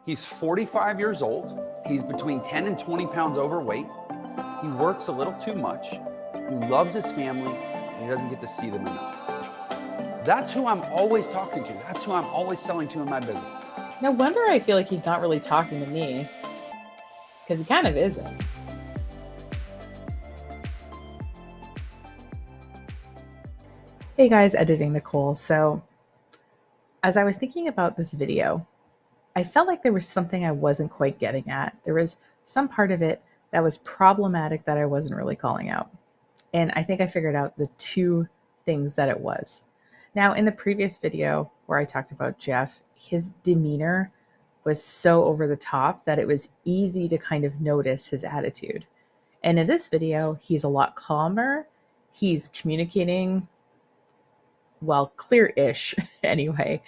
He's 45 years old. He's between 10 and 20 pounds overweight. He works a little too much. He loves his family, and he doesn't get to see them enough. That's who I'm always talking to. That's who I'm always selling to in my business. No wonder I feel like he's not really talking to me, because he kind of isn't. Hey guys, editing Nicole. So as I was thinking about this video, I felt like there was something I wasn't quite getting at. There was some part of it that was problematic that I wasn't really calling out. And I think I figured out the two things that it was. Now, in the previous video where I talked about Jeff, his demeanor was so over the top that it was easy to kind of notice his attitude. And in this video, he's a lot calmer. He's communicating, well, clear-ish anyway.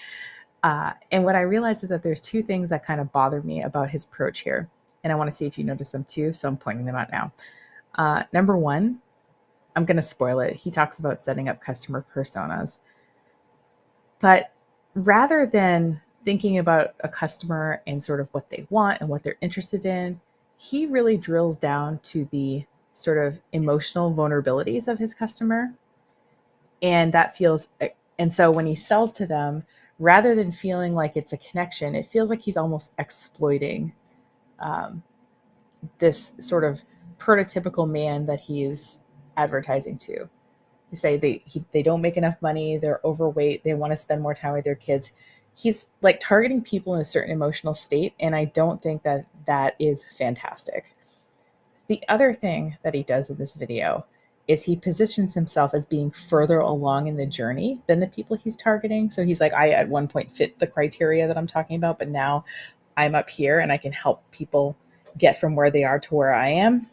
And what I realized is that there's two things that kind of bother me about his approach here. And I want to see if you notice them too, so I'm pointing them out now. Number one, I'm going to spoil it. He talks about setting up customer personas. But rather than thinking about a customer and sort of what they want and what they're interested in, he really drills down to the sort of emotional vulnerabilities of his customer. And so when he sells to them, rather than feeling like it's a connection, it feels like he's almost exploiting this sort of prototypical man that he's advertising to. You say they don't make enough money, they're overweight, they want to spend more time with their kids. He's like targeting people in a certain emotional state, and I don't think that that is fantastic. The other thing that he does in this video is he positions himself as being further along in the journey than the people he's targeting. So he's like, I at one point fit the criteria that I'm talking about, but now I'm up here and I can help people get from where they are to where I am.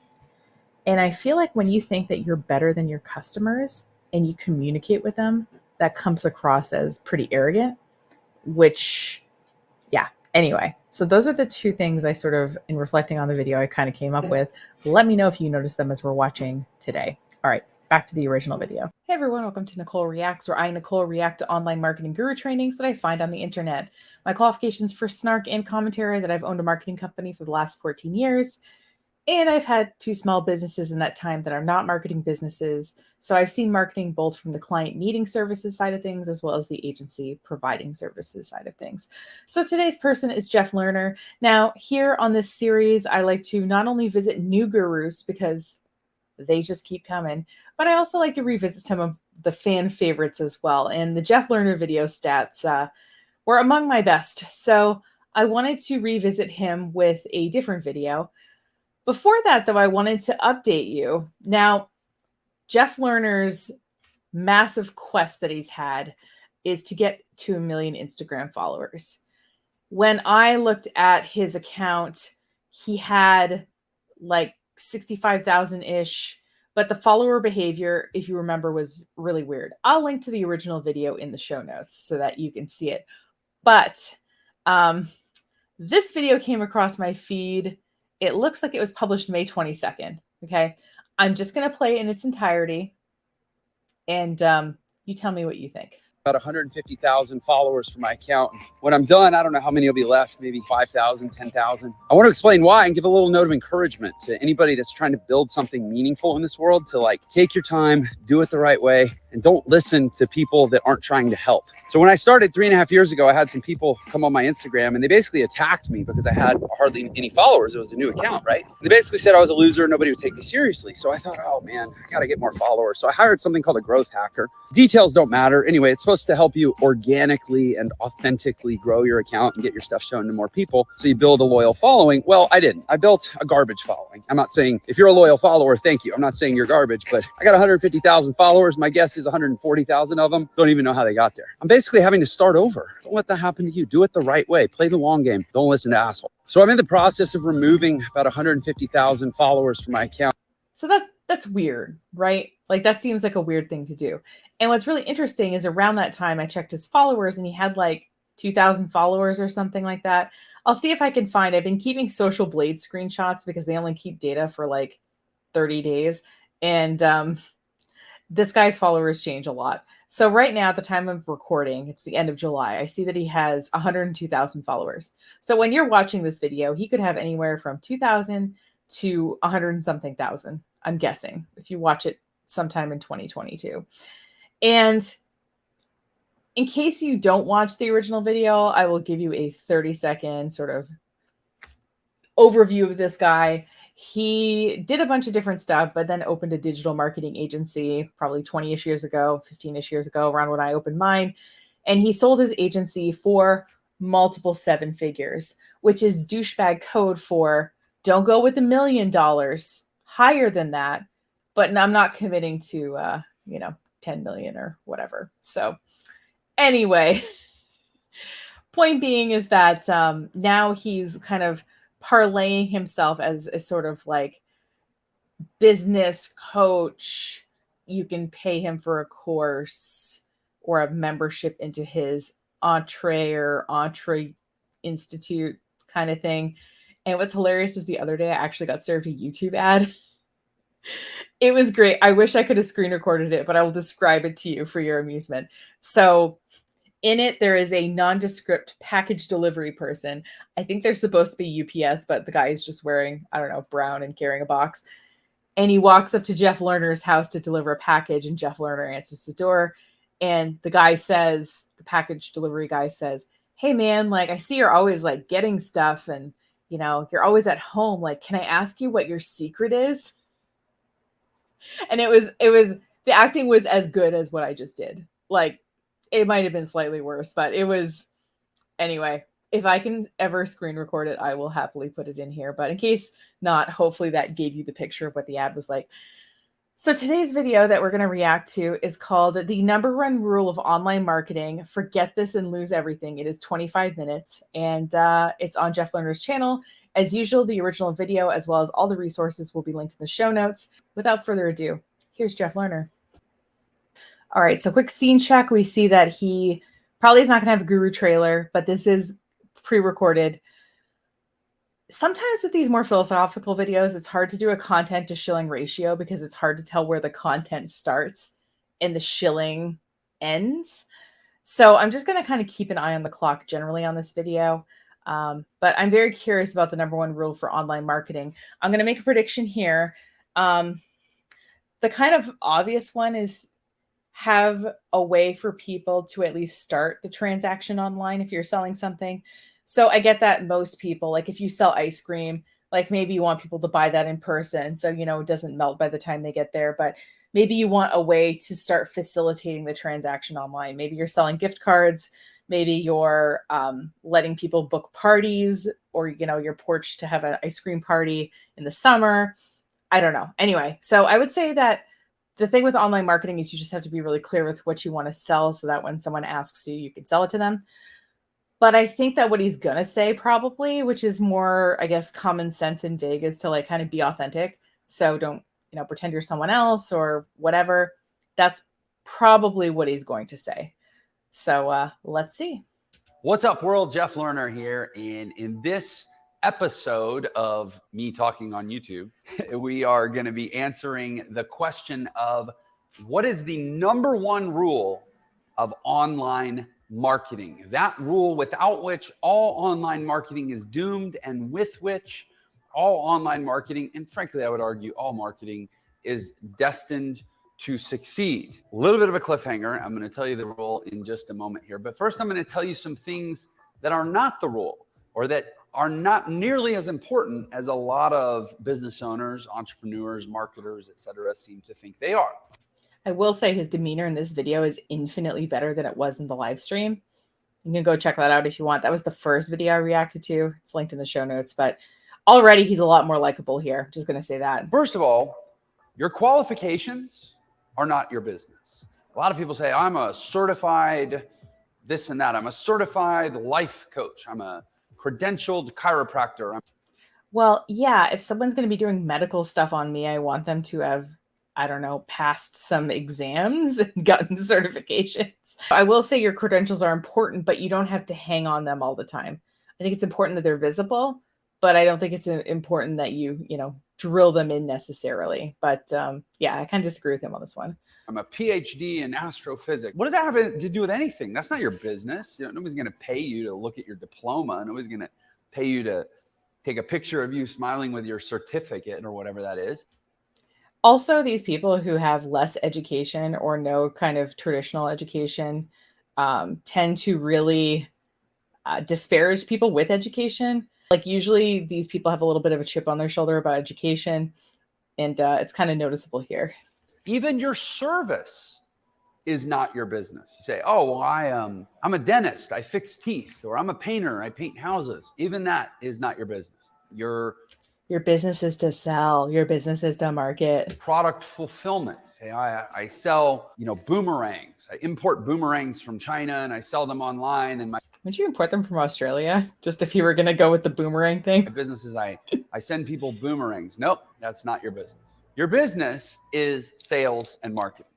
And I feel like when you think that you're better than your customers and you communicate with them, that comes across as pretty arrogant, which, yeah, anyway. So those are the two things I sort of, in reflecting on the video, I kind of came up with. Let me know if you notice them as we're watching today. All right, back to the original video. Hey everyone, welcome to Nicole Reacts, where I, Nicole, react to online marketing guru trainings that I find on the internet. My qualifications for snark and commentary that I've owned a marketing company for the last 14 years. And I've had two small businesses in that time that are not marketing businesses. So I've seen marketing both from the client needing services side of things, as well as the agency providing services side of things. So today's person is Jeff Lerner. Now, here on this series, I like to not only visit new gurus because they just keep coming, but I also like to revisit some of the fan favorites as well. And the Jeff Lerner video stats were among my best. So I wanted to revisit him with a different video. Before that, though, I wanted to update you. Now, Jeff Lerner's massive quest that he's had is to get to 1 million Instagram followers. When I looked at his account, he had like 65,000-ish, but the follower behavior, if you remember, was really weird. I'll link to the original video in the show notes so that you can see it. But this video came across my feed. It looks like it was published May 22nd. Okay. I'm just going to play it in its entirety. And you tell me what you think. About 150,000 followers for my account. When I'm done, I don't know how many will be left, maybe 5,000, 10,000. I want to explain why and give a little note of encouragement to anybody that's trying to build something meaningful in this world, to like take your time, do it the right way, and don't listen to people that aren't trying to help. So when I started 3.5 years ago, I had some people come on my Instagram and they basically attacked me because I had hardly any followers. It was a new account, right? They basically said I was a loser, nobody would take me seriously. So I thought, oh man, I gotta get more followers. So I hired something called a growth hacker. Details don't matter. Anyway, it's supposed to help you organically and authentically grow your account and get your stuff shown to more people so you build a loyal following. Well, I didn't. I built a garbage following. I'm not saying if you're a loyal follower, thank you. I'm not saying you're garbage, but I got 150,000 followers. My guess is 140,000 of them don't even know how they got there. I'm basically having to start over. Don't let that happen to you. Do it the right way. Play the long game. Don't listen to assholes. So I'm in the process of removing about 150,000 followers from my account. So that's weird, right? Like that seems like a weird thing to do. And what's really interesting is around that time, I checked his followers and he had like 2,000 followers or something like that. I'll see if I can find, I've been keeping Social Blade screenshots because they only keep data for like 30 days. And this guy's followers change a lot. So right now, at the time of recording, it's the end of July. I see that he has 102,000 followers. So when you're watching this video, he could have anywhere from 2,000 to 100 and something thousand, I'm guessing, if you watch it sometime in 2022. And in case you don't watch the original video, I will give you a 30-second sort of overview of this guy. He did a bunch of different stuff, but then opened a digital marketing agency probably 20-ish years ago, 15-ish years ago, around when I opened mine. And he sold his agency for multiple seven figures, which is douchebag code for don't go with $1 million, higher than that. But I'm not committing to, 10 million or whatever. So anyway, point being is that now he's kind of parlaying himself as a sort of like business coach. You can pay him for a course or a membership into his Entre Institute kind of thing. And what's hilarious is the other day I actually got served a YouTube ad. It was great. I wish I could have screen recorded it, but I will describe it to you for your amusement. So in it, there is a nondescript package delivery person. I think they're supposed to be UPS, but the guy is just wearing, I don't know, brown and carrying a box. And he walks up to Jeff Lerner's house to deliver a package, and Jeff Lerner answers the door. And the package delivery guy says, "Hey man, like I see you're always like getting stuff and you're always at home. Like, can I ask you what your secret is?" And the acting was as good as what I just did. Like, it might have been slightly worse, but it was, anyway, if I can ever screen record it, I will happily put it in here. But in case not, hopefully that gave you the picture of what the ad was like. So today's video that we're going to react to is called The Number One Rule of Online Marketing. Forget this and lose everything. It is 25 minutes and it's on Jeff Lerner's channel. As usual, the original video as well as all the resources will be linked in the show notes. Without further ado, here's Jeff Lerner. All right, so quick scene check. We see that he probably is not going to have a guru trailer, but this is pre-recorded. Sometimes with these more philosophical videos, it's hard to do a content to shilling ratio because it's hard to tell where the content starts and the shilling ends. So I'm just going to kind of keep an eye on the clock generally on this video. But I'm very curious about the number one rule for online marketing. I'm going to make a prediction here. The kind of obvious one is have a way for people to at least start the transaction online if you're selling something. So I get that most people, like if you sell ice cream, like maybe you want people to buy that in person. So, it doesn't melt by the time they get there, but maybe you want a way to start facilitating the transaction online. Maybe you're selling gift cards. Maybe you're letting people book parties or, your porch to have an ice cream party in the summer. I don't know. Anyway, so I would say that the thing with online marketing is you just have to be really clear with what you want to sell so that when someone asks you, you can sell it to them. But I think that what he's going to say probably, which is more, I guess, common sense and vague, is to like kind of be authentic. So don't, pretend you're someone else or whatever. That's probably what he's going to say. So let's see. What's up, world? Jeff Lerner here. And in this episode of me talking on YouTube, we are going to be answering the question of what is the number one rule of online marketing? That rule without which all online marketing is doomed and with which all online marketing, and frankly, I would argue all marketing, is destined to succeed. A little bit of a cliffhanger. I'm going to tell you the rule in just a moment here. But first, I'm going to tell you some things that are not the rule or that are not nearly as important as a lot of business owners, entrepreneurs, marketers, etc. seem to think they are. I will say his demeanor in this video is infinitely better than it was in the live stream. You can go check that out if you want. That was the first video I reacted to. It's linked in the show notes, but already he's a lot more likable here. I'm just going to say that. First of all, your qualifications are not your business. A lot of people say, I'm a certified this and that. I'm a certified life coach. I'm a credentialed chiropractor. Well, yeah, if someone's going to be doing medical stuff on me, I want them to have, I don't know, passed some exams and gotten certifications. I will say your credentials are important, but you don't have to hang on them all the time. I think it's important that they're visible, but I don't think it's important that you drill them in necessarily. But yeah, I kind of disagree with him on this one. I'm a PhD in astrophysics. What does that have to do with anything? That's not your business. Nobody's going to pay you to look at your diploma. Nobody's going to pay you to take a picture of you smiling with your certificate or whatever that is. Also, these people who have less education or no kind of traditional education tend to really disparage people with education. Like usually these people have a little bit of a chip on their shoulder about education, and it's kind of noticeable here. Even your service is not your business. You say, oh, well, I'm a dentist, I fix teeth, or I'm a painter, I paint houses. Even that is not your business. Your business is to sell. Your business is to market. Product fulfillment. Say, I sell, boomerangs. I import boomerangs from China and I sell them online. And would you import them from Australia? Just if you were going to go with the boomerang thing. My business is I send people boomerangs. Nope, that's not your business. Your business is sales and marketing.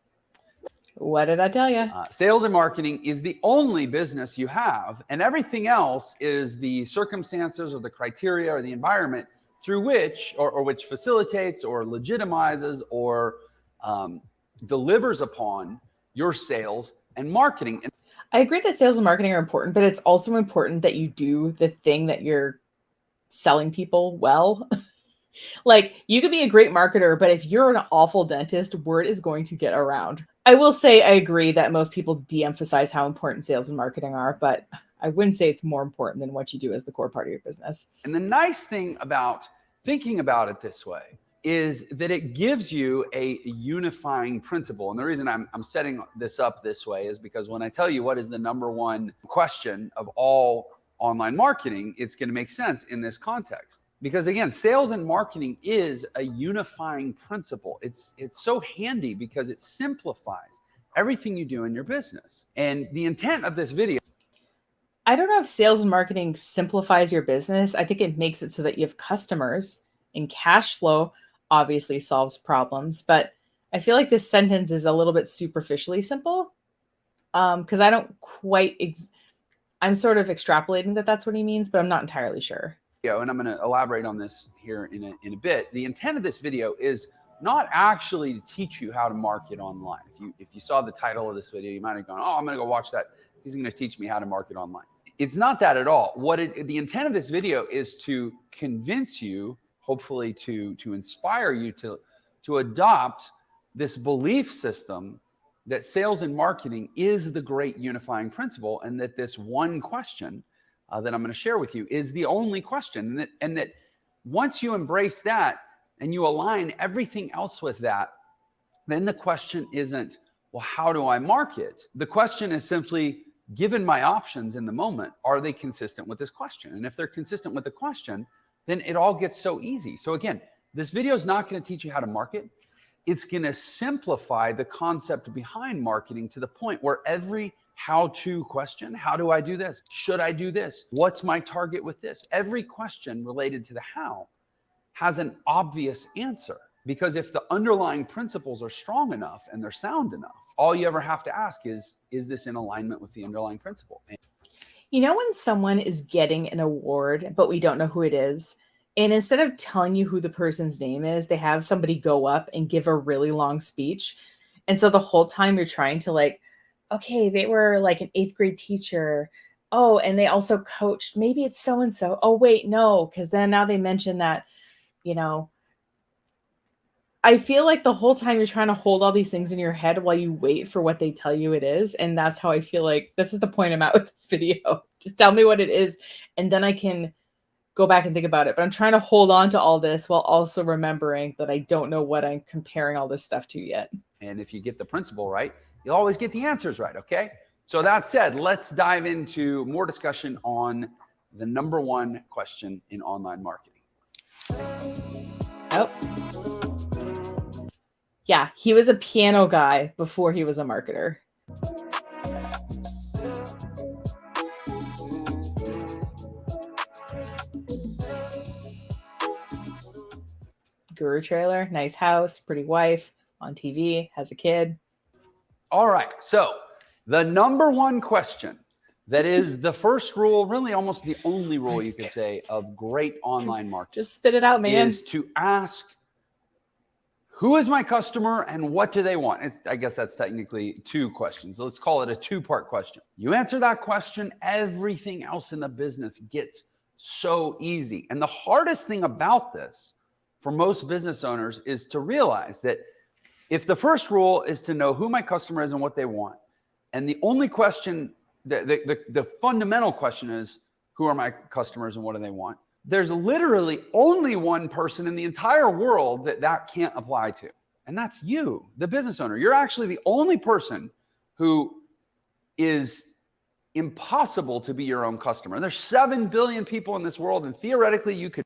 What did I tell you? Sales and marketing is the only business you have, and everything else is the circumstances or the criteria or the environment through which, or which facilitates or legitimizes or delivers upon your sales and marketing. I agree that sales and marketing are important, but it's also important that you do the thing that you're selling people well. Like, you could be a great marketer, but if you're an awful dentist, word is going to get around. I will say I agree that most people de-emphasize how important sales and marketing are, but I wouldn't say it's more important than what you do as the core part of your business. And the nice thing about thinking about it this way is that it gives you a unifying principle. And the reason I'm setting this up this way is because when I tell you what is the number one question of all online marketing, it's going to make sense in this context. Because again, sales and marketing is a unifying principle. It's so handy because it simplifies everything you do in your business. And the intent of this video, I don't know if sales and marketing simplifies your business. I think it makes it so that you have customers, and cash flow obviously solves problems. But I feel like this sentence is a little bit superficially simple because I don't quite, I'm sort of extrapolating that that's what he means, but I'm not entirely sure. and I'm going to elaborate on this here in a bit. The intent of this video is not actually to teach you how to market online. If you saw the title of this video, you might have gone, oh, I'm going to go watch that. He's going to teach me how to market online. It's not that at all. The intent of this video is to convince you, hopefully to inspire you to adopt this belief system that sales and marketing is the great unifying principle, and that this one question that I'm going to share with you is the only question. And that once you embrace that and you align everything else with that, then the question isn't, well, how do I market? The question is simply, given my options in the moment, are they consistent with this question? And if they're consistent with the question, then it all gets so easy. So again, this video is not going to teach you how to market. It's going to simplify the concept behind marketing to the point where every how-to question, how do I do this? Should I do this? What's my target with this? Every question related to the how has an obvious answer. Because if the underlying principles are strong enough and they're sound enough, all you ever have to ask is this in alignment with the underlying principle? You know, when someone is getting an award, but we don't know who it is, and instead of telling you who the person's name is, they have somebody go up and give a really long speech. And so the whole time you're trying to like, okay, they were like an 8th grade teacher. Oh, and they also coached. Maybe it's so-and-so. Oh, wait, no. Because then now they mention that, I feel like the whole time you're trying to hold all these things in your head while you wait for what they tell you it is. And that's how I feel like this is the point I'm at with this video. Just tell me what it is, and then I can go back and think about it. But I'm trying to hold on to all this while also remembering that I don't know what I'm comparing all this stuff to yet. And if you get the principle right, you'll always get the answers right, okay? So that said, let's dive into more discussion on the number one question in online marketing. Oh. Yeah, he was a piano guy before he was a marketer. Guru trailer, nice house, pretty wife, on TV, has a kid. All right, so the number one question That is the first rule, really almost the only rule you could say of great online marketing. Just spit it out, man. Is to ask, who is my customer and what do they want? I guess that's technically two questions. Let's call it a two-part question. You answer that question, everything else in the business gets so easy. And the hardest thing about this for most business owners is to realize that if the first rule is to know who my customer is and what they want, and the only question, the fundamental question is, who are my customers and what do they want? There's literally only one person in the entire world that can't apply to. And that's you, the business owner. You're actually the only person who is impossible to be your own customer. And there's 7 billion people in this world, and theoretically you could.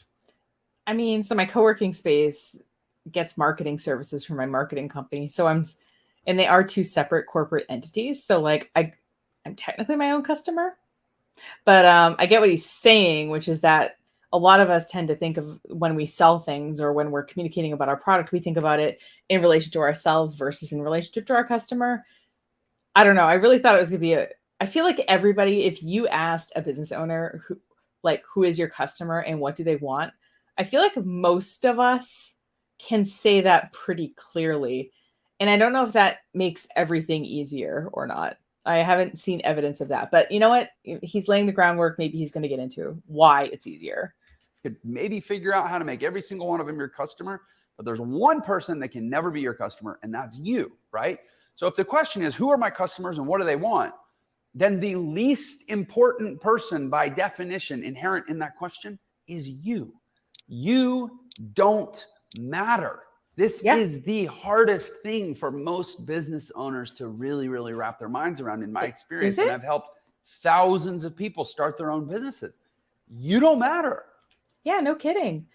I mean, so my co-working space gets marketing services from my marketing company. So and they are two separate corporate entities. So like I'm technically my own customer, but I get what he's saying, which is that a lot of us tend to think of when we sell things or when we're communicating about our product, we think about it in relation to ourselves versus in relationship to our customer. I don't know. I really thought it was going to be I feel like everybody, if you asked a business owner who is your customer and what do they want, I feel like most of us can say that pretty clearly. And I don't know if that makes everything easier or not. I haven't seen evidence of that, but you know what? He's laying the groundwork. Maybe he's going to get into why it's easier. Could maybe figure out how to make every single one of them your customer, but there's one person that can never be your customer, and that's you, right? So if the question is, who are my customers and what do they want? Then the least important person by definition inherent in that question is you. You don't matter. This is the hardest thing for most business owners to really, really wrap their minds around, in my experience. And I've helped thousands of people start their own businesses. You don't matter. Yeah, no kidding.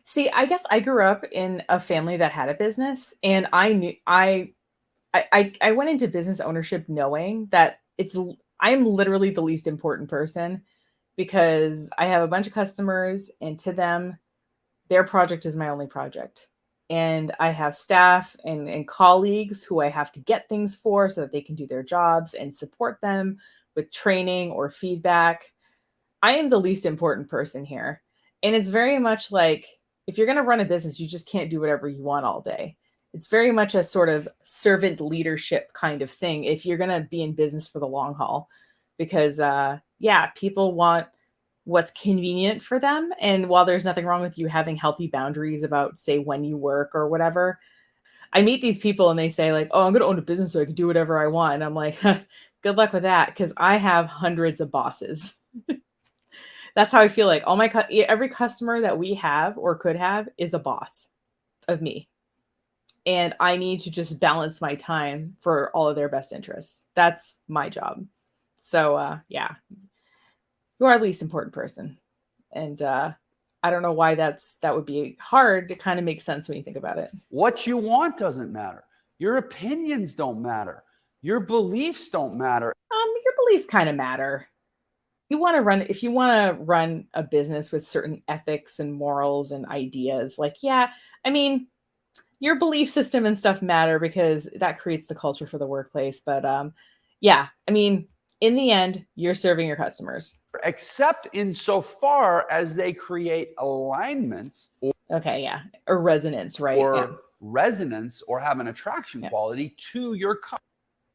See, I guess I grew up in a family that had a business, and I knew I went into business ownership knowing that I'm literally the least important person because I have a bunch of customers, and to them, their project is my only project. And I have staff and colleagues who I have to get things for so that they can do their jobs and support them with training or feedback. I am the least important person here. And it's very much like, if you're going to run a business, you just can't do whatever you want all day. It's very much a sort of servant leadership kind of thing if you're going to be in business for the long haul. Because, people want what's convenient for them. And while there's nothing wrong with you having healthy boundaries about, say, when you work or whatever, I meet these people and they say like, oh, I'm going to own a business so I can do whatever I want. And I'm like, good luck with that, because I have hundreds of bosses. That's how I feel like every customer that we have or could have is a boss of me. And I need to just balance my time for all of their best interests. That's my job. So, you are the least important person. And I don't know why that would be hard. It kind of makes sense when you think about it. What you want doesn't matter. Your opinions don't matter. Your beliefs don't matter. Your beliefs kind of matter. If you want to run a business with certain ethics and morals and ideas, your belief system and stuff matter because that creates the culture for the workplace. But in the end, you're serving your customers. Except insofar as they create alignment or resonance, right? Or resonance, or have an attraction quality to your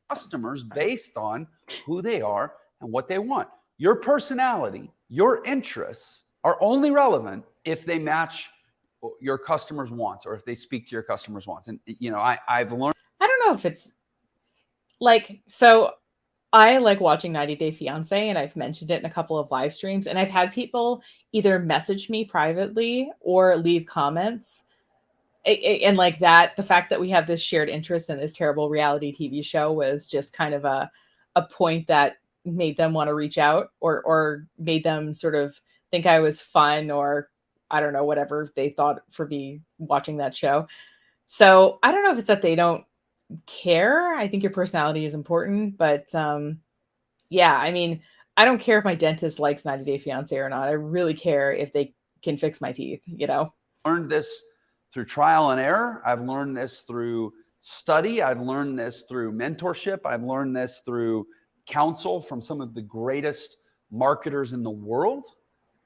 customers based on who they are and what they want. Your personality, your interests are only relevant if they match your customers' wants, or if they speak to your customers' wants. And, I've learned. I don't know if it's so I like watching 90 Day Fiance, and I've mentioned it in a couple of live streams, and I've had people either message me privately or leave comments. And like that, the fact that we have this shared interest in this terrible reality TV show was just kind of a point that made them want to reach out, or made them sort of think I was fun, or I don't know, whatever they thought for me watching that show. So I don't know if it's that they don't care. I think your personality is important, but I don't care if my dentist likes 90 Day Fiance or not. I really care if they can fix my teeth, Learned this through trial and error. I've learned this through study. I've learned this through mentorship. I've learned this through counsel from some of the greatest marketers in the world,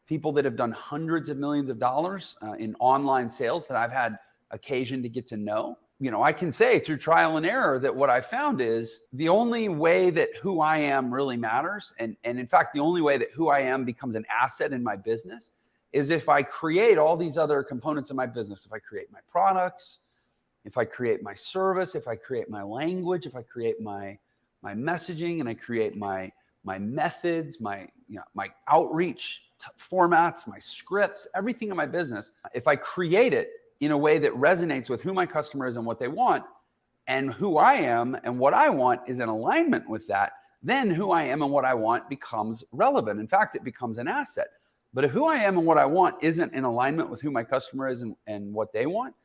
people that have done hundreds of millions of dollars in online sales that I've had occasion to get to know. I can say through trial and error that what I found is the only way that who I am really matters, and in fact, the only way that who I am becomes an asset in my business, is if I create all these other components of my business. If I create my products, if I create my service, if I create my language, if I create my messaging, and I create my methods, my outreach formats, my scripts, everything in my business, if I create it in a way that resonates with who my customer is and what they want, and who I am and what I want is in alignment with that, then who I am and what I want becomes relevant. In fact, it becomes an asset. But if who I am and what I want isn't in alignment with who my customer is and what they want,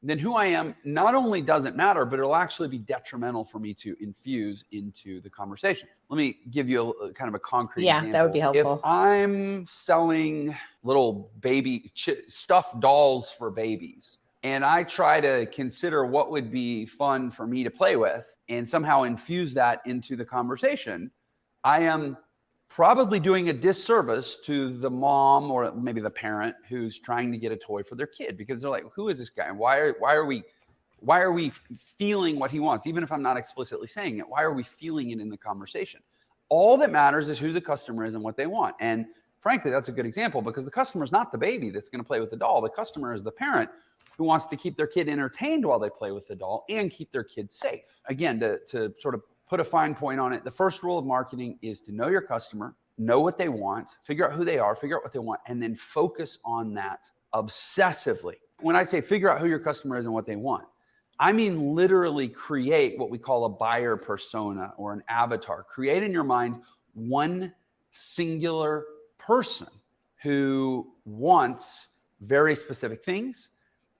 then who I am not only doesn't matter, but it'll actually be detrimental for me to infuse into the conversation. Let me give you a kind of a concrete example. That would be helpful. If I'm selling little baby stuffed dolls for babies, and I try to consider what would be fun for me to play with and somehow infuse that into the conversation, I am probably doing a disservice to the mom or maybe the parent who's trying to get a toy for their kid, because they're like, who is this guy? And why are we feeling what he wants? Even if I'm not explicitly saying it, why are we feeling it in the conversation? All that matters is who the customer is and what they want. And frankly, that's a good example, because the customer is not the baby that's going to play with the doll. The customer is the parent who wants to keep their kid entertained while they play with the doll and keep their kid safe. Again, to sort of put a fine point on it, the first rule of marketing is to know your customer, know what they want, figure out who they are, figure out what they want, and then focus on that obsessively. When I say figure out who your customer is and what they want, I mean literally create what we call a buyer persona or an avatar. Create in your mind one singular person who wants very specific things,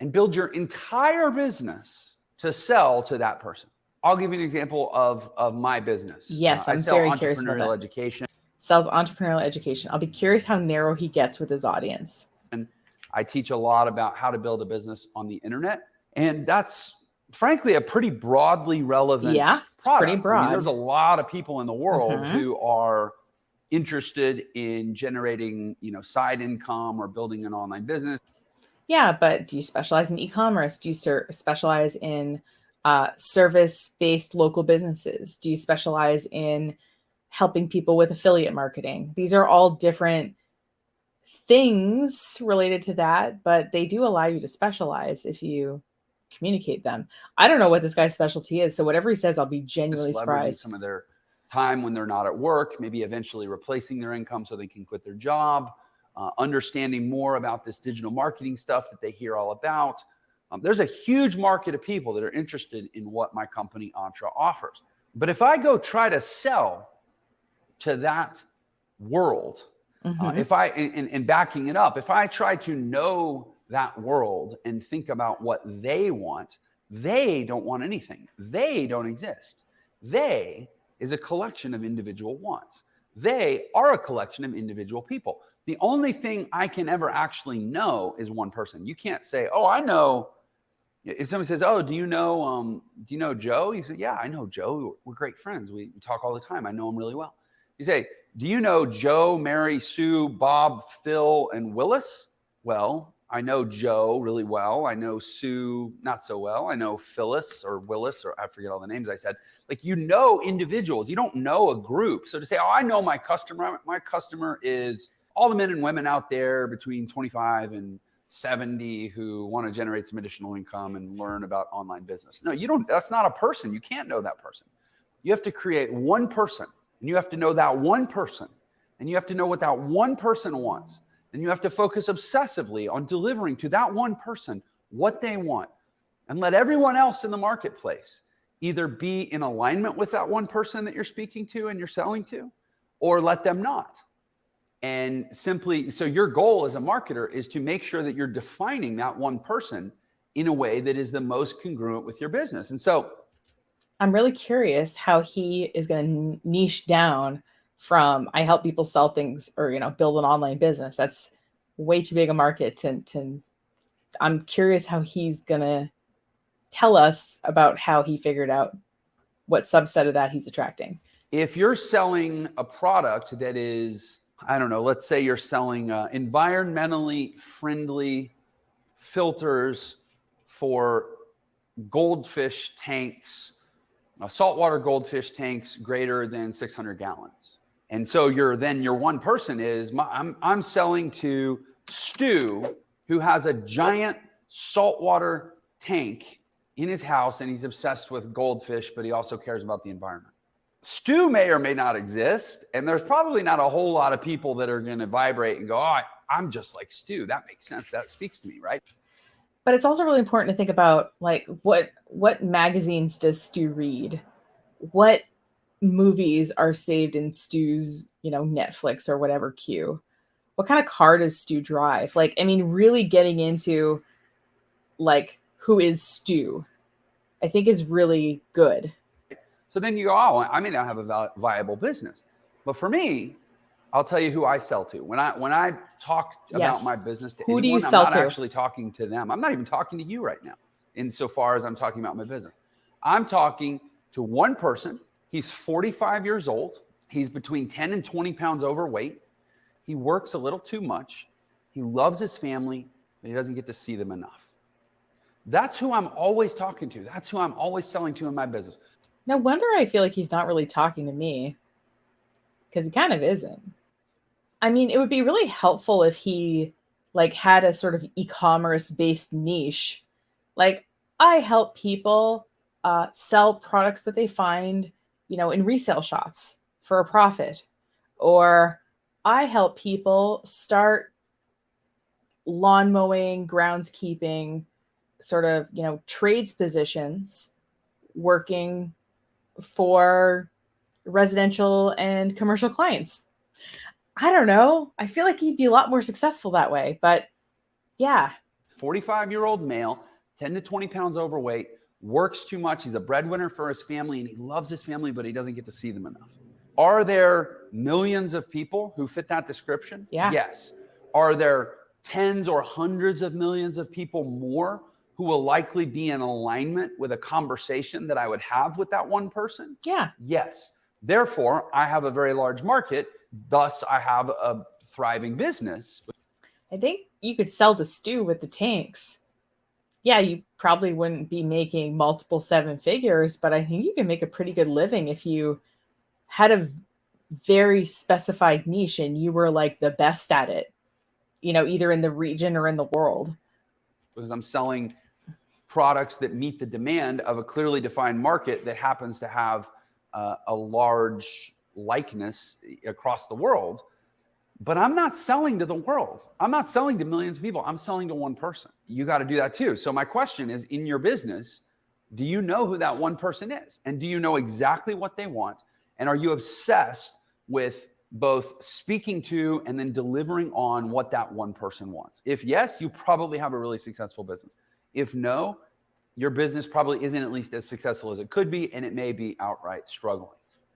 and build your entire business to sell to that person. I'll give you an example of my business. Yes, I'm I sell very curious about entrepreneurial that. education. Sells entrepreneurial education. I'll be curious how narrow he gets with his audience. And I teach a lot about how to build a business on the internet. And that's frankly a pretty broadly relevant product. Pretty broad. I mean, there's a lot of people in the world who are interested in generating, side income or building an online business. Yeah, but do you specialize in e-commerce? Do you specialize in service-based local businesses? Do you specialize in helping people with affiliate marketing? These are all different things related to that, but they do allow you to specialize if you communicate them. I don't know what this guy's specialty is, so whatever he says, I'll be genuinely surprised. Some of their time when they're not at work, maybe eventually replacing their income so they can quit their job, understanding more about this digital marketing stuff that they hear all about. There's a huge market of people that are interested in what my company Entra offers. But if I go try to sell to that world, if I, and backing it up, if I try to know that world and think about what they want, they don't want anything. They don't exist. They is a collection of individual wants. They are a collection of individual people. The only thing I can ever actually know is one person. You can't say, oh, I know. If somebody says, oh, do you know Joe? You say, yeah, I know Joe. We're great friends. We talk all the time. I know him really well. You say, do you know Joe, Mary, Sue, Bob, Phil, and Willis? Well, I know Joe really well. I know Sue not so well. I know Phyllis or Willis, or I forget all the names I said. Like, individuals. You don't know a group. So to say, oh, I know my customer is all the men and women out there between 25 and 70 who want to generate some additional income and learn about online business. No, you don't. That's not a person. You can't know that person. You have to create one person, and you have to know that one person, and you have to know what that one person wants. And you have to focus obsessively on delivering to that one person what they want, and let everyone else in the marketplace either be in alignment with that one person that you're speaking to and you're selling to, or let them not. And simply, so your goal as a marketer is to make sure that you're defining that one person in a way that is the most congruent with your business. And so I'm really curious how he is going to niche down from I help people sell things or, build an online business. That's way too big a market to I'm curious how he's going to tell us about how he figured out what subset of that he's attracting. If you're selling a product that is, I don't know, let's say you're selling environmentally friendly filters for goldfish tanks, saltwater goldfish tanks greater than 600 gallons. And so your one person is, I'm selling to Stu, who has a giant saltwater tank in his house, and he's obsessed with goldfish, but he also cares about the environment. Stu may or may not exist, and there's probably not a whole lot of people that are going to vibrate and go, oh, I'm just like Stu. That makes sense. That speaks to me, right? But it's also really important to think about, like, what magazines does Stu read? What movies are saved in Stu's, Netflix or whatever queue? What kind of car does Stu drive? Like, I mean, really getting into, like, who is Stu, I think is really good. So then you go, oh, I may not have a viable business. But for me, I'll tell you who I sell to. When I talk about my business to Who do you anyone, I'm sell not to? actually talking to them. I'm not even talking to you right now, insofar as I'm talking about my business. I'm talking to one person. He's 45 years old. He's between 10 and 20 pounds overweight. He works a little too much. He loves his family, but he doesn't get to see them enough. That's who I'm always talking to. That's who I'm always selling to in my business. No wonder I feel like he's not really talking to me, because he kind of isn't. I mean, it would be really helpful if he, like, had a sort of e-commerce based niche. Like, I help people sell products that they find, in resale shops for a profit, or I help people start lawn mowing, groundskeeping, sort of, trades positions, working for residential and commercial clients. I don't know. I feel like he'd be a lot more successful that way. But yeah. 45-year-old male, 10 to 20 pounds overweight, works too much. He's a breadwinner for his family, and he loves his family, but he doesn't get to see them enough. Are there millions of people who fit that description? Yeah. Yes. Are there tens or hundreds of millions of people more who will likely be in alignment with a conversation that I would have with that one person? Yeah. Yes. Therefore, I have a very large market. Thus, I have a thriving business. I think you could sell to Stu with the tanks. Yeah, you probably wouldn't be making multiple seven figures, but I think you can make a pretty good living if you had a very specified niche and you were like the best at it, either in the region or in the world. Because I'm selling products that meet the demand of a clearly defined market that happens to have a large likeness across the world. But I'm not selling to the world. I'm not selling to millions of people. I'm selling to one person. You got to do that too. So my question is, in your business, do you know who that one person is? And do you know exactly what they want? And are you obsessed with both speaking to and then delivering on what that one person wants? If yes, you probably have a really successful business. If no, your business probably isn't at least as successful as it could be, and it may be outright struggling.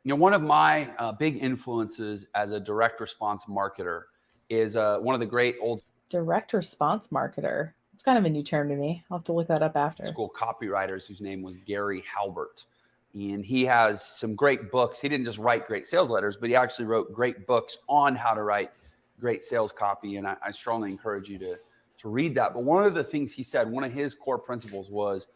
One of my big influences as a direct response marketer is one of the great old Direct response marketer. It's kind of a new term to me. I'll have to look that up after. school copywriters whose name was Gary Halbert. And he has some great books. He didn't just write great sales letters, but he actually wrote great books on how to write great sales copy. And I strongly encourage you to read that. But one of the things he said, one of his core principles was,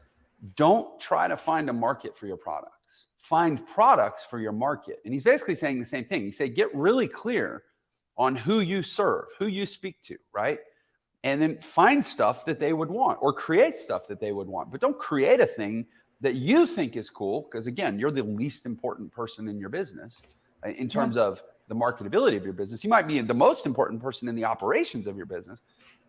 don't try to find a market for your products. Find products for your market. And he's basically saying the same thing. He said, get really clear on who you serve, who you speak to, right? And then find stuff that they would want, or create stuff that they would want. But don't create a thing that you think is cool, because again, you're the least important person in your business in terms of the marketability of your business. You might be the most important person in the operations of your business,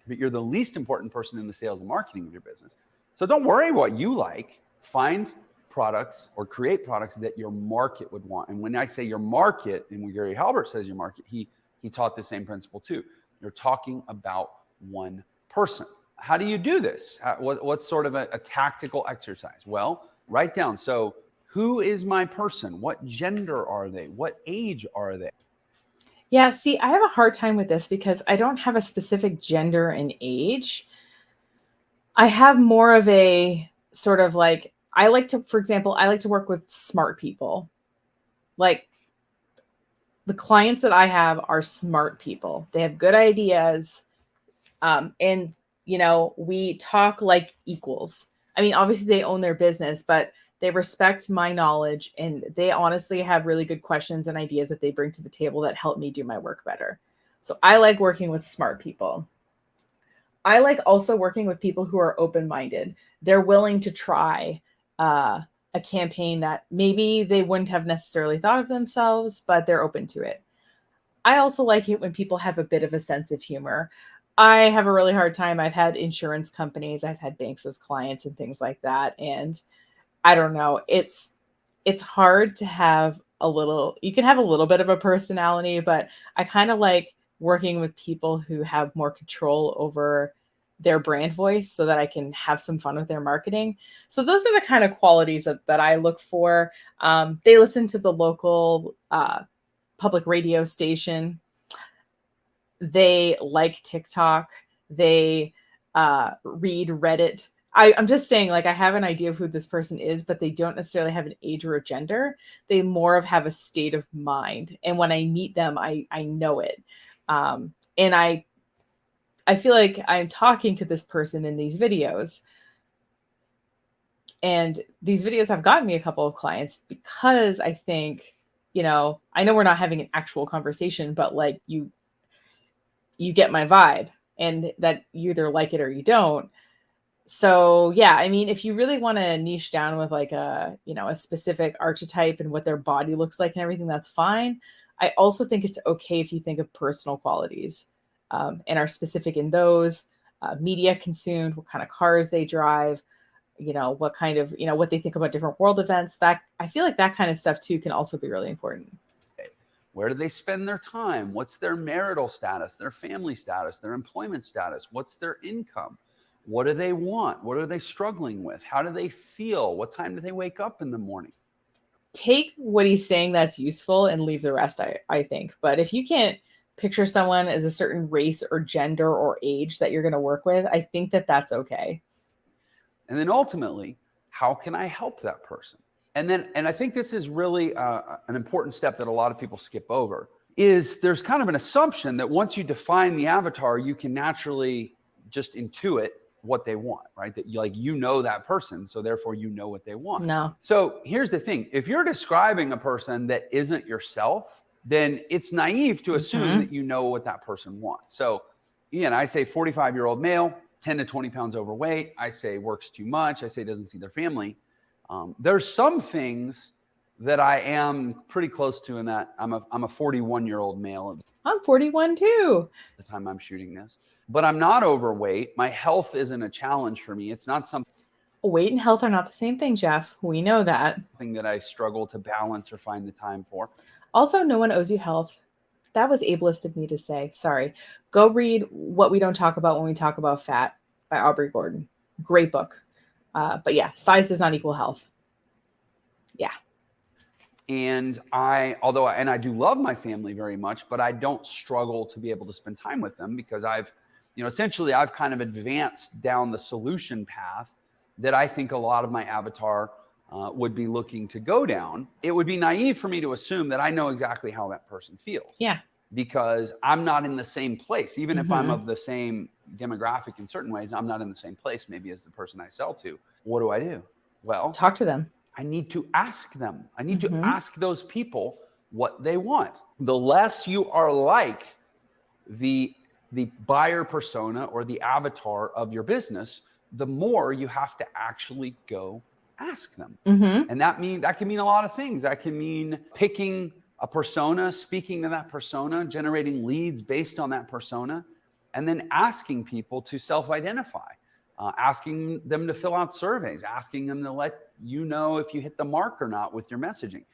but you're the least important person in the sales and marketing of your business. So don't worry what you like. Find products or create products that your market would want. And when I say your market, and when Gary Halbert says your market, he taught the same principle too. You're talking about one person. How do you do this? What's sort of a tactical exercise? Well, write down. So who is my person? What gender are they? What age are they? Yeah, see, I have a hard time with this because I don't have a specific gender and age. I have more of a sort of like, for example, I like to work with smart people. Like, the clients that I have are smart people. They have good ideas. And, we talk like equals. I mean, obviously they own their business, but they respect my knowledge and they honestly have really good questions and ideas that they bring to the table that help me do my work better. So I like working with smart people. I like also working with people who are open minded. They're willing to try a campaign that maybe they wouldn't have necessarily thought of themselves, but they're open to it. I also like it when people have a bit of a sense of humor. I have a really hard time. I've had insurance companies, I've had banks as clients and things like that. And I don't know, it's hard to have you can have a little bit of a personality, but I kind of like working with people who have more control over their brand voice so that I can have some fun with their marketing. So those are the kind of qualities that I look for. They listen to the local public radio station. They like TikTok. They read Reddit. I'm just saying, like, I have an idea of who this person is, but they don't necessarily have an age or a gender. They more of have a state of mind. And when I meet them, I know it. And I feel like I'm talking to this person in these videos. And these videos have gotten me a couple of clients because I think, I know we're not having an actual conversation, but like you get my vibe and that you either like it or you don't. So yeah, I mean, if you really want to niche down with like a specific archetype and what their body looks like and everything, that's fine. I also think it's okay if you think of personal qualities and are specific in those, media consumed, what kind of cars they drive, what kind of, what they think about different world events. That I feel like that kind of stuff too can also be really important. Where do they spend their time? What's their marital status, their family status, their employment status? What's their income? What do they want? What are they struggling with? How do they feel? What time do they wake up in the morning? Take what he's saying that's useful and leave the rest, I think. But if you can't picture someone as a certain race or gender or age that you're going to work with, I think that that's okay. And then ultimately, how can I help that person? And I think this is really an important step that a lot of people skip over, is there's kind of an assumption that once you define the avatar, you can naturally just intuit what they want, right? That that person, so therefore you know what they want. No. So here's the thing. If you're describing a person that isn't yourself, then it's naive to assume that you know what that person wants. So again, I say 45-year-old male, 10 to 20 pounds overweight. I say works too much. I say doesn't see their family. There's some things that I am pretty close to in that I'm a 41-year-old male. I'm 41 too. At the time I'm shooting this, but I'm not overweight. My health isn't a challenge for me. It's not something Weight and health are not the same thing, Jeff. We know that. that I struggle to balance or find the time for. Also, no one owes you health. That was ableist of me to say. Sorry. Go read What We Don't Talk About When We Talk About Fat by Aubrey Gordon. Great book. But yeah, size does not equal health. Yeah. And I do love my family very much, but I don't struggle to be able to spend time with them because I've kind of advanced down the solution path that I think a lot of my avatar would be looking to go down. It would be naive for me to assume that I know exactly how that person feels. Yeah. Because I'm not in the same place. Even if I'm of the same demographic in certain ways, I'm not in the same place maybe as the person I sell to. What do? Well, talk to them. I need to ask them. I need to ask those people what they want. The less you are like the buyer persona or the avatar of your business, the more you have to actually go ask them. And that can mean a lot of things. That can mean picking a persona, speaking to that persona, generating leads based on that persona, and then asking people to self-identify, asking them to fill out surveys, asking them to let you know if you hit the mark or not with your messaging.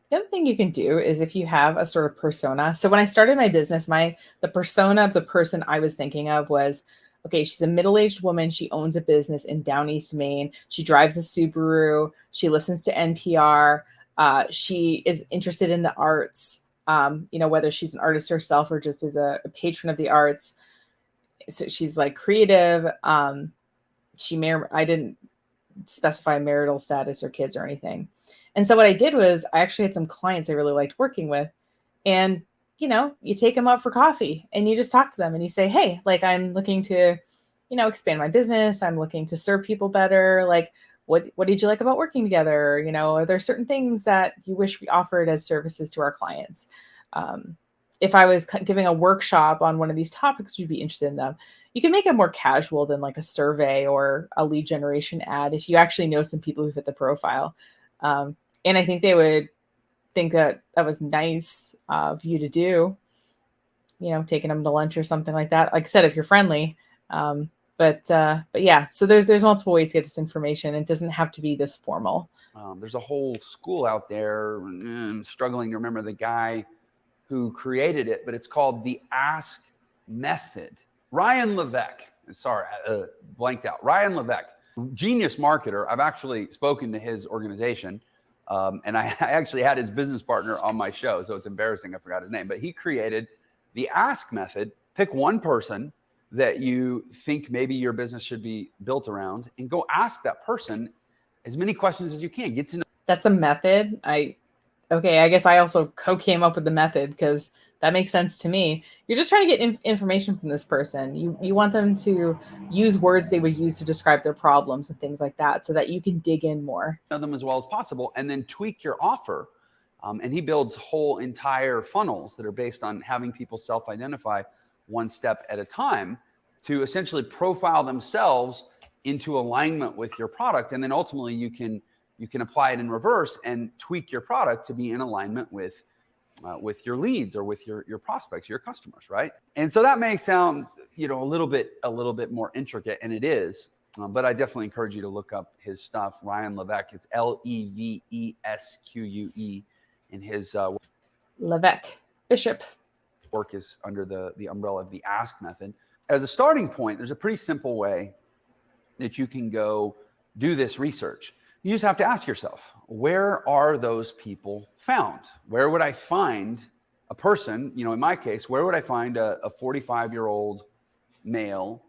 The other thing you can do is if you have a sort of persona. So when I started my business, the persona of the person I was thinking of was, okay, she's a middle-aged woman. She owns a business in Down East Maine. She drives a Subaru. She listens to NPR. She is interested in the arts, whether she's an artist herself or just as a patron of the arts. So she's like creative. I didn't specify marital status or kids or anything. And so what I did was I actually had some clients I really liked working with. And, you take them out for coffee and you just talk to them and you say, hey, like, I'm looking to, expand my business. I'm looking to serve people better. Like, what did you like about working together? Are there certain things that you wish we offered as services to our clients? Um, if I was giving a workshop on one of these topics, you'd be interested in them. You can make it more casual than like a survey or a lead generation ad if you actually know some people who fit the profile. And I think they would think that that was nice of you to do, taking them to lunch or something like that. Like I said, if you're friendly. Um, but yeah, so there's multiple ways to get this information. It doesn't have to be this formal. There's a whole school out there. I'm struggling to remember the guy who created it, but it's called the Ask Method. Ryan Levesque. Sorry, blanked out. Ryan Levesque, genius marketer. I've actually spoken to his organization. And I actually had his business partner on my show, so it's embarrassing I forgot his name. But he created the Ask Method. Pick one person that you think maybe your business should be built around and go ask that person as many questions as you can. Get to know. That's a method. I guess I also came up with the method because that makes sense to me. You're just trying to get information from this person. You want them to use words they would use to describe their problems and things like that so that you can dig in more. Know them as well as possible and then tweak your offer. And he builds whole entire funnels that are based on having people self-identify one step at a time to essentially profile themselves into alignment with your product. And then ultimately you can apply it in reverse and tweak your product to be in alignment with your leads or with your prospects, your customers, right? And so that may sound, a little bit more intricate, and it is. But I definitely encourage you to look up his stuff. Ryan Levesque, it's Levesque, and his Levesque, Bishop. work is under the umbrella of the Ask Method. As a starting point, there's a pretty simple way that you can go do this research. You just have to ask yourself, where are those people found? Where would I find a person, in my case, where would I find a 45-year-old male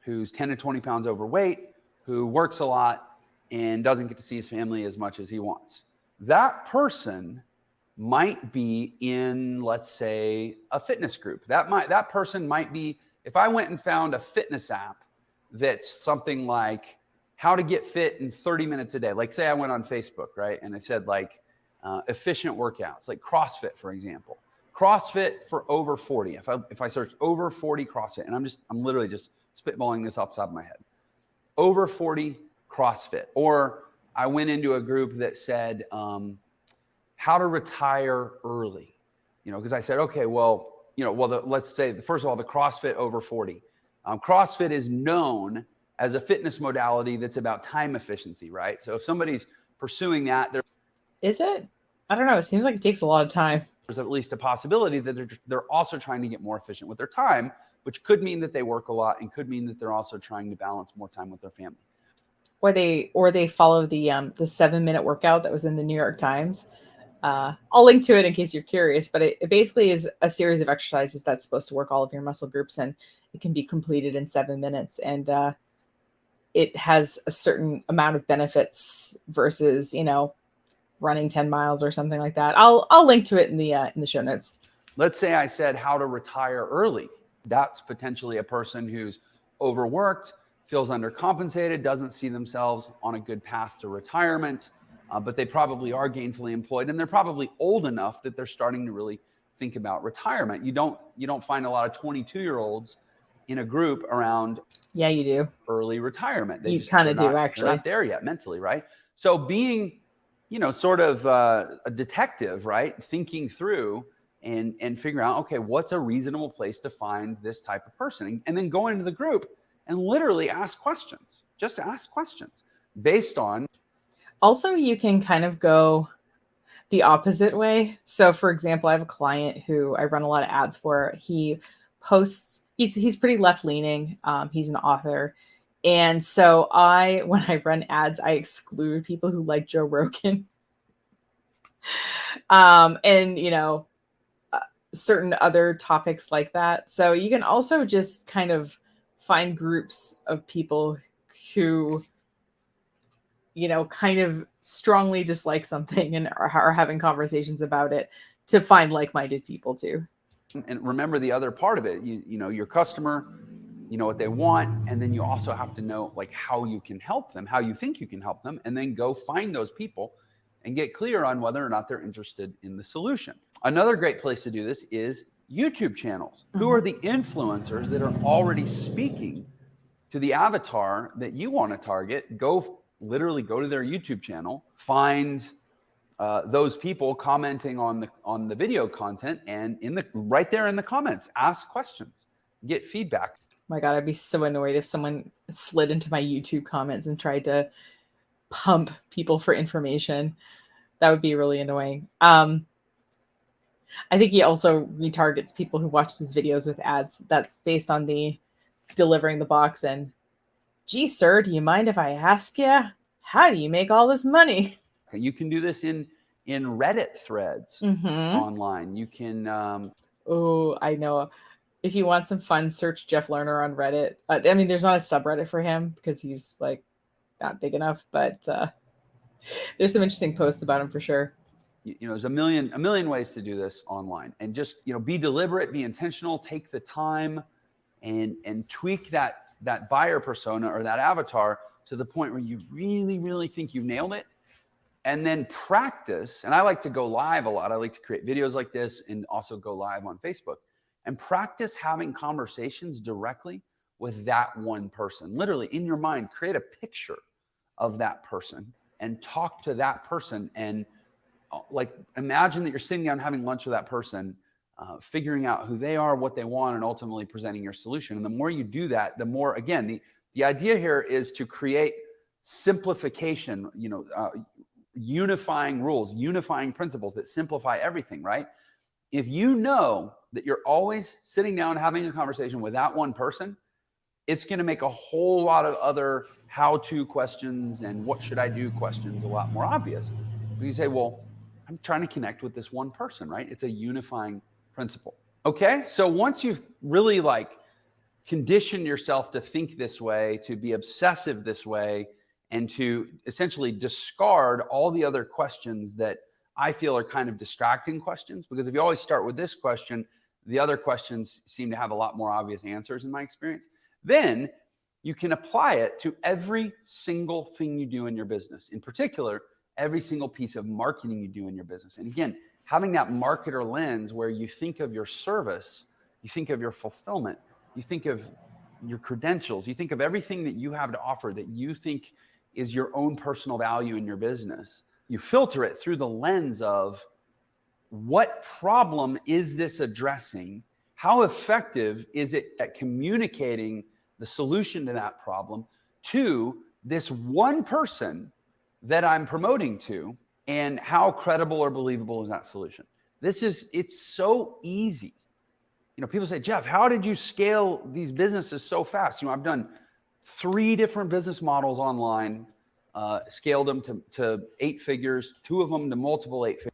who's 10 to 20 pounds overweight, who works a lot and doesn't get to see his family as much as he wants? That person might be in, let's say, a fitness group. That person might be, if I went and found a fitness app that's something like how to get fit in 30 minutes a day. Like say I went on Facebook, right? And it said like efficient workouts, like CrossFit, for example. CrossFit for over 40. If I search over 40 CrossFit, and I'm literally just spitballing this off the top of my head. Over 40 CrossFit. Or I went into a group that said how to retire early. Because I said, okay, let's say, first of all, the CrossFit over 40. CrossFit is known as a fitness modality that's about time efficiency, right? So if somebody's pursuing that, is it? I don't know. It seems like it takes a lot of time. There's at least a possibility that they're also trying to get more efficient with their time, which could mean that they work a lot and could mean that they're also trying to balance more time with their family. Or they follow the 7-minute workout that was in the New York Times. I'll link to it in case you're curious, but it basically is a series of exercises that's supposed to work all of your muscle groups, and it can be completed in 7 minutes. And it has a certain amount of benefits versus, running 10 miles or something like that. I'll link to it in the show notes. Let's say I said how to retire early. That's potentially a person who's overworked, feels undercompensated, doesn't see themselves on a good path to retirement, but they probably are gainfully employed, and they're probably old enough that they're starting to really think about retirement. You don't find a lot of 22-year-olds in a group around. Yeah, you do. Early retirement. You kind of do, actually. They're not there yet mentally, right? So being, sort of a detective, right? Thinking through and figuring out, okay, what's a reasonable place to find this type of person? And then go into the group and literally ask questions. Just ask questions based on. Also, you can kind of go the opposite way. So for example, I have a client who I run a lot of ads for. He posts, he's pretty left leaning. He's an author. And so when I run ads, I exclude people who like Joe Rogan. And certain other topics like that. So you can also just kind of find groups of people who, kind of strongly dislike something and are having conversations about it. to find like-minded people too. And remember the other part of it, you know, your customer, you know what they want, and then you also have to know like how you can help them, how you think you can help them, and then go find those people and get clear on whether or not they're interested in the solution. Another great place to do this is YouTube channels. Who are the influencers that are already speaking to the avatar that you want to target? Literally go to their YouTube channel, find those people commenting on the video content, and right there in the comments, ask questions, get feedback. My God, I'd be so annoyed if someone slid into my YouTube comments and tried to pump people for information. That would be really annoying. I think he also retargets people who watch his videos with ads. That's based on the delivering the box and, gee, sir, do you mind if I ask you, how do you make all this money? You can do this in Reddit threads online. You can. Oh, I know. If you want some fun, search Jeff Lerner on Reddit. I mean, there's not a subreddit for him because he's like not big enough, but there's some interesting posts about him for sure. You know, there's a million ways to do this online, and just, you know, be deliberate, be intentional, take the time, and tweak that buyer persona or that avatar to the point where you really think you've nailed it. And then practice. And I like to go live a lot. I like to create videos like this and also go live on Facebook and practice having conversations directly with that one person. Literally in your mind, create a picture of that person and talk to that person. And like, imagine that you're sitting down having lunch with that person, figuring out who they are, what they want, and ultimately presenting your solution. And the more you do that, the more, again, the idea here is to create simplification, you know, unifying rules, unifying principles that simplify everything, right? If you know that you're always sitting down having a conversation with that one person, it's going to make a whole lot of other how-to questions and what should I do questions a lot more obvious. You say, well, I'm trying to connect with this one person, right? It's a unifying principle. Okay, so once you've really like conditioned yourself to think this way, to be obsessive this way, and to essentially discard all the other questions that I feel are kind of distracting questions, because if you always start with this question, the other questions seem to have a lot more obvious answers in my experience, then you can apply it to every single thing you do in your business. In particular, every single piece of marketing you do in your business. And again, having that marketer lens where you think of your service, you think of your fulfillment, you think of your credentials, you think of everything that you have to offer that you think is your own personal value in your business. You filter it through the lens of what problem is this addressing? How effective is it at communicating the solution to that problem to this one person that I'm promoting to? And how credible or believable is that solution? It's so easy. You know, people say, Jeff, how did you scale these businesses so fast? You know, I've done 3 different business models online, scaled them to 8 figures, 2 of them to multiple 8 figures.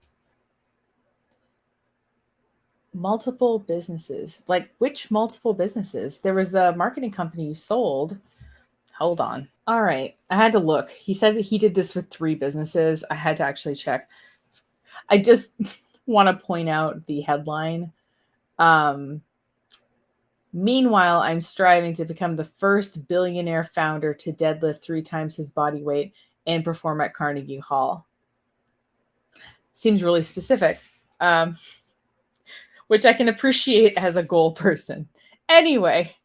Multiple businesses? Like which multiple businesses? There was the marketing company you sold. Hold on. All right. I had to look. He said he did this with 3 businesses. I had to actually check. I just want to point out the headline. Meanwhile, I'm striving to become the first billionaire founder to deadlift 3 times his body weight and perform at Carnegie Hall. Seems really specific, which I can appreciate as a goal person. Anyway,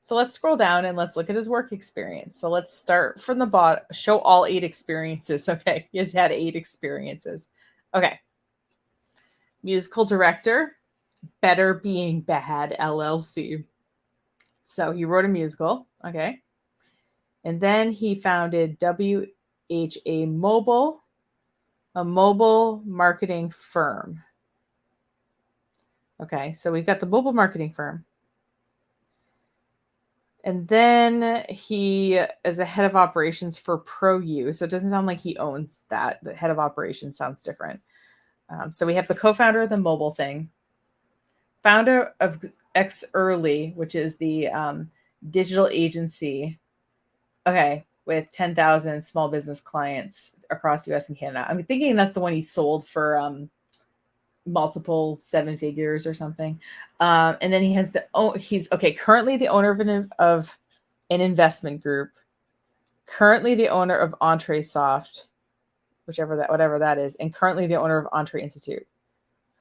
so let's scroll down and let's look at his work experience. So let's start from the bottom, show all 8 experiences. Okay, he has had 8 experiences. Okay. Musical director, Better Being Bad, LLC. So he wrote a musical, okay. And then he founded WHA Mobile, a mobile marketing firm. Okay, so we've got the mobile marketing firm. And then he is a head of operations for ProU. So it doesn't sound like he owns that. The head of operations sounds different. So we have the co-founder of the mobile thing, founder of X Early, which is the digital agency. Okay, with 10,000 small business clients across US and Canada. I'm thinking that's the one he sold for multiple 7 figures or something. And then he has he's currently the owner of an investment group, currently the owner of EntreSoft, whatever that is, and currently the owner of Entre Institute.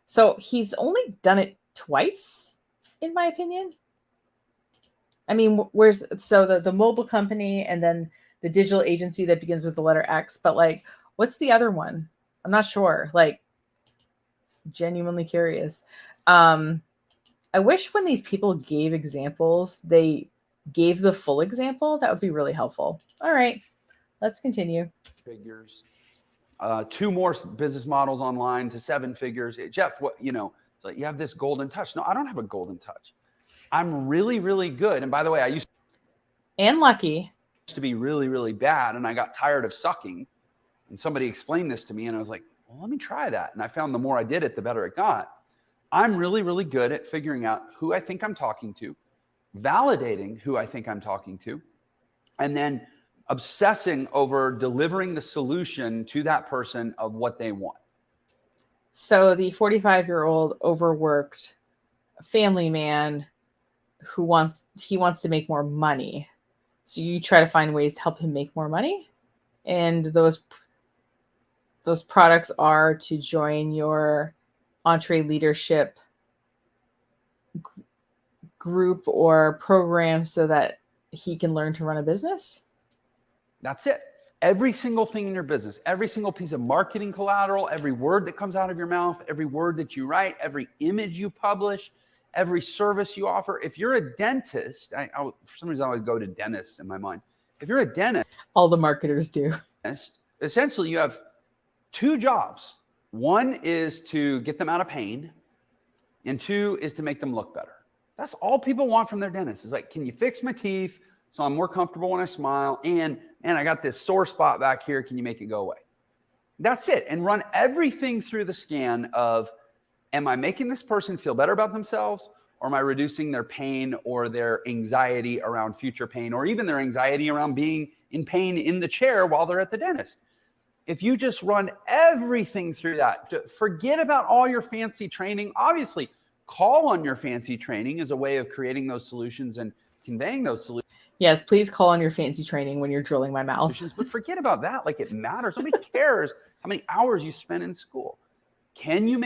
So he's only done it twice, in my opinion. I mean, where's the mobile company and then the digital agency that begins with the letter X, but like, what's the other one? I'm not sure. Like, genuinely curious. I wish when these people gave examples, they gave the full example. That would be really helpful. All right, let's continue. Figures. 2 more business models online to 7 figures. Jeff, what, so you have this golden touch. No, I don't have a golden touch. I'm really, really good. And by the way, I used and lucky to be really, really bad. And I got tired of sucking. And somebody explained this to me and I was like, well, let me try that. And I found the more I did it, the better it got. I'm really, really good at figuring out who I think I'm talking to, validating who I think I'm talking to, and then obsessing over delivering the solution to that person of what they want. So the 45-year-old overworked family man who wants to make more money. So you try to find ways to help him make more money. And those products are to join your Entre leadership group or program so that he can learn to run a business. That's it. Every single thing in your business, every single piece of marketing collateral, every word that comes out of your mouth, every word that you write, every image you publish, every service you offer. If you're a dentist, for some reason I always go to dentists in my mind. If you're a dentist, all the marketers do. Essentially, you have 2 jobs. One is to get them out of pain, and 2 is to make them look better. That's all people want from their dentist. Is like, can you fix my teeth so I'm more comfortable when I smile? And I got this sore spot back here. Can you make it go away? That's it. And run everything through the scan of, am I making this person feel better about themselves? Or am I reducing their pain or their anxiety around future pain, or even their anxiety around being in pain in the chair while they're at the dentist? If you just run everything through that, forget about all your fancy training. Obviously, call on your fancy training as a way of creating those solutions and conveying those solutions. Yes, please call on your fancy training when you're drilling my mouth. But forget about that. Like, it matters. Nobody cares how many hours you spend in school. Can you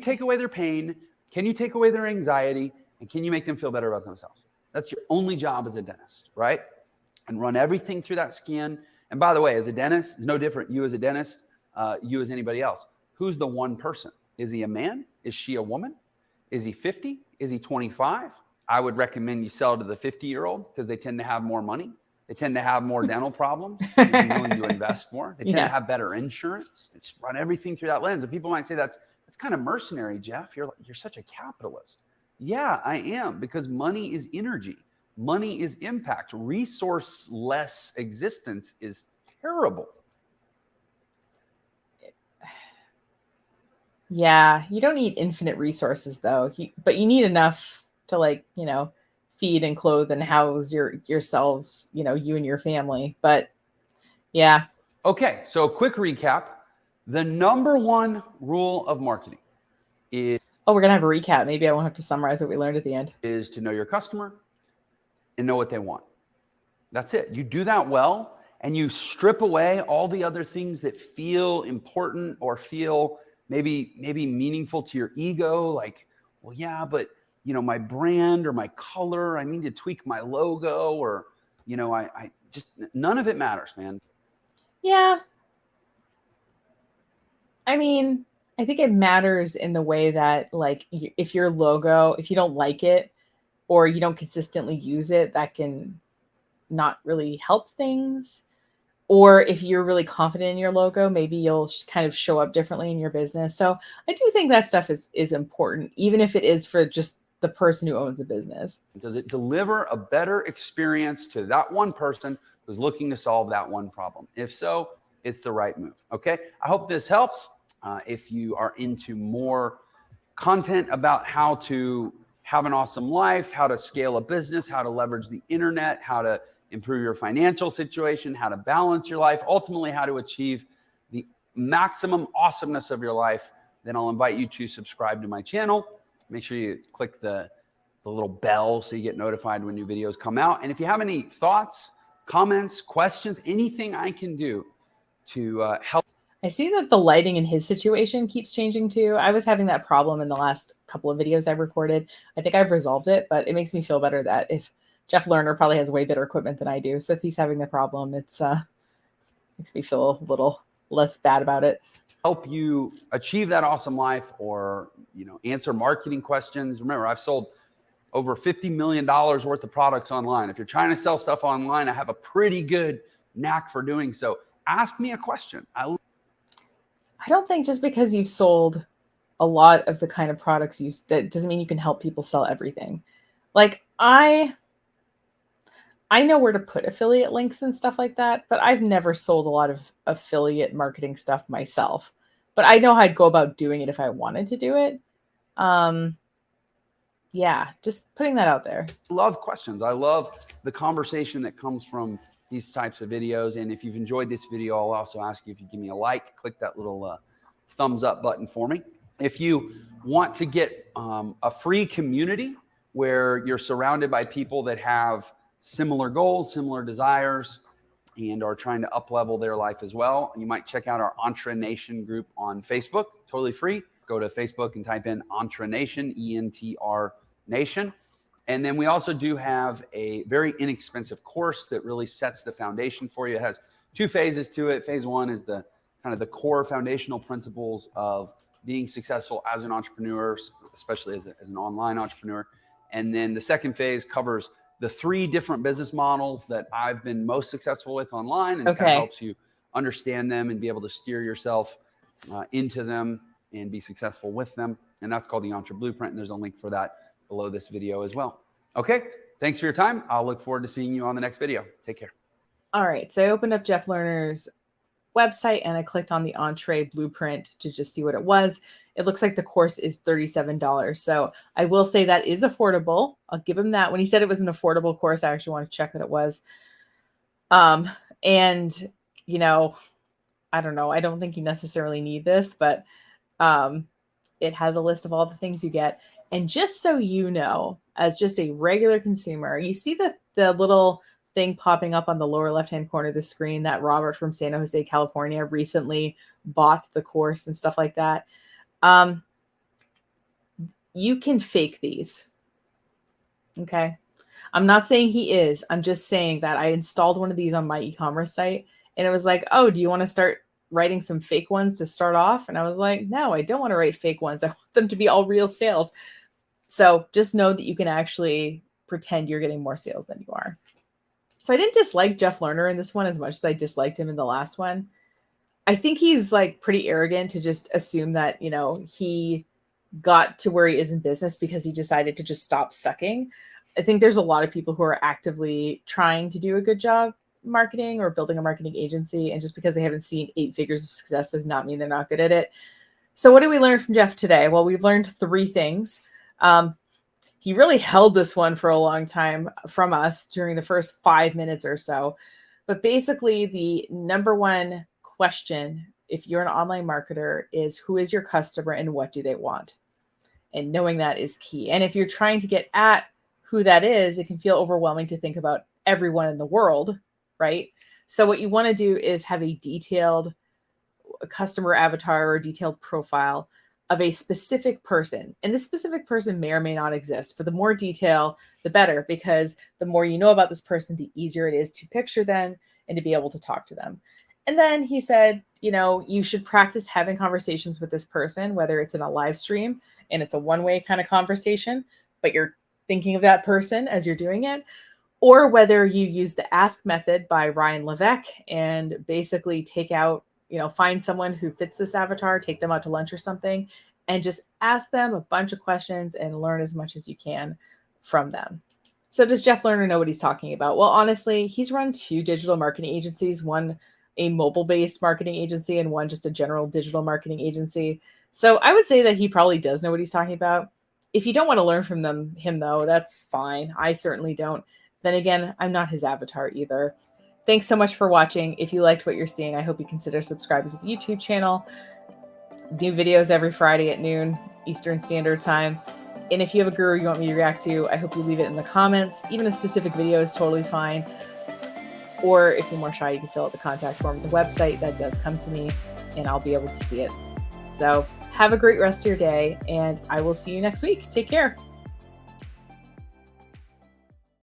take away their pain? Can you take away their anxiety? And can you make them feel better about themselves? That's your only job as a dentist, right? And run everything through that scan. And by the way, as a dentist, it's no different. You as a dentist, you as anybody else. Who's the one person? Is he a man? Is she a woman? Is he 50? Is he 25? I would recommend you sell to the 50-year-old because they tend to have more money. They tend to have more dental problems. They'd be willing to invest more. They tend to have better insurance. Just run everything through that lens. And people might say that's kind of mercenary, Jeff. You're such a capitalist. Yeah, I am, because money is energy. Money is impact. Resource-less existence is terrible. Yeah, you don't need infinite resources though, but you need enough to feed and clothe and house yourselves, you and your family. But yeah. Okay, so quick recap. The number 1 rule of marketing is... Oh, we're going to have a recap. Maybe I won't have to summarize what we learned at the end. ...is to know your customer and know what they want. That's it. You do that well, and you strip away all the other things that feel important or feel maybe meaningful to your ego. Like, well, yeah, but my brand or my color, I need to tweak my logo, or, I just, none of it matters, man. Yeah. I mean, I think it matters in the way that, like, if your logo, if you don't like it or you don't consistently use it, that can not really help things. Or if you're really confident in your logo, maybe you'll kind of show up differently in your business. So I do think that stuff is important, even if it is for just the person who owns the business. Does it deliver a better experience to that one person who's looking to solve that one problem? If so, it's the right move. Okay, I hope this helps. If you are into more content about how to have an awesome life, how to scale a business, how to leverage the internet, how to improve your financial situation, how to balance your life, ultimately how to achieve the maximum awesomeness of your life, then I'll invite you to subscribe to my channel. Make sure you click the little bell so you get notified when new videos come out. And if you have any thoughts, comments, questions, anything I can do to help. I see that the lighting in his situation keeps changing too. I was having that problem in the last couple of videos I've recorded. I think I've resolved it, but it makes me feel better that if Jeff Lerner probably has way better equipment than I do. So if he's having the problem, it's makes me feel a little less bad about it. Help you achieve that awesome life, or answer marketing questions. Remember, I've sold over $50 million worth of products online. If you're trying to sell stuff online, I have a pretty good knack for doing so. Ask me a question. I don't think just because you've sold a lot of the kind of products that doesn't mean you can help people sell everything. Like I know where to put affiliate links and stuff like that, but I've never sold a lot of affiliate marketing stuff myself. But I know how I'd go about doing it if I wanted to do it. Yeah, just putting that out there. I love questions. I love the conversation that comes from these types of videos. And if you've enjoyed this video, I'll also ask you if you give me a like, click that little thumbs up button for me. If you want to get a free community where you're surrounded by people that have similar goals, similar desires, and are trying to up-level their life as well, you might check out our Entre Nation group on Facebook, totally free. Go to Facebook and type in Entre Nation, ENTR Nation. And then we also do have a very inexpensive course that really sets the foundation for you. It has 2 phases to it. Phase 1 is the kind of the core foundational principles of being successful as an entrepreneur, especially as an online entrepreneur. And then the second phase covers the 3 different business models that I've been most successful with online, and kind of helps you understand them and be able to steer yourself into them and be successful with them. And that's called the Entre Blueprint. And there's a link for that below this video as well. Okay, thanks for your time. I'll look forward to seeing you on the next video. Take care. All right, so I opened up Jeff Lerner's website and I clicked on the Entre Blueprint to just see what it was. It looks like the course is $37. So I will say that is affordable. I'll give him that. When he said it was an affordable course, I actually want to check that it was. And I don't know. I don't think you necessarily need this, but it has a list of all the things you get. And just so you know, as just a regular consumer, you see the little thing popping up on the lower left-hand corner of the screen that Robert from San Jose, California recently bought the course and stuff like that. You can fake these. Okay. I'm not saying he is. I'm just saying that I installed one of these on my e-commerce site and it was like, oh, do you want to start writing some fake ones to start off? And I was like, no, I don't want to write fake ones. I want them to be all real sales. So just know that you can actually pretend you're getting more sales than you are. So I didn't dislike Jeff Lerner in this one as much as I disliked him in the last one. I think he's like pretty arrogant to just assume that, he got to where he is in business because he decided to just stop sucking. I think there's a lot of people who are actively trying to do a good job marketing or building a marketing agency. And just because they haven't seen 8 figures of success does not mean they're not good at it. So what did we learn from Jeff today? Well, we learned 3 things. He really held this one for a long time from us during the first 5 minutes or so. But basically, the number one question, if you're an online marketer, is who is your customer and what do they want? And knowing that is key. And if you're trying to get at who that is, it can feel overwhelming to think about everyone in the world, right? So what you want to do is have a detailed customer avatar or detailed profile of a specific person. And this specific person may or may not exist. But the more detail, the better, because the more you know about this person, the easier it is to picture them and to be able to talk to them. And then he said, you should practice having conversations with this person, whether it's in a live stream and it's a one-way kind of conversation, but you're thinking of that person as you're doing it, or whether you use the ask method by Ryan Levesque and basically take out, find someone who fits this avatar, take them out to lunch or something, and just ask them a bunch of questions and learn as much as you can from them. So does Jeff Lerner know what he's talking about? Well, honestly, he's run 2 digital marketing agencies, one a mobile-based marketing agency and one just a general digital marketing agency. So I would say that he probably does know what he's talking about. If you don't want to learn from him though, that's fine. I certainly don't. Then again, I'm not his avatar either. Thanks so much for watching. If you liked what you're seeing, I hope you consider subscribing to the YouTube channel. New videos every Friday at noon Eastern Standard Time. And if you have a guru you want me to react to, I hope you leave it in the comments. Even a specific video is totally fine. Or if you're more shy, you can fill out the contact form at the website. That does come to me, and I'll be able to see it. So have a great rest of your day, and I will see you next week. Take care.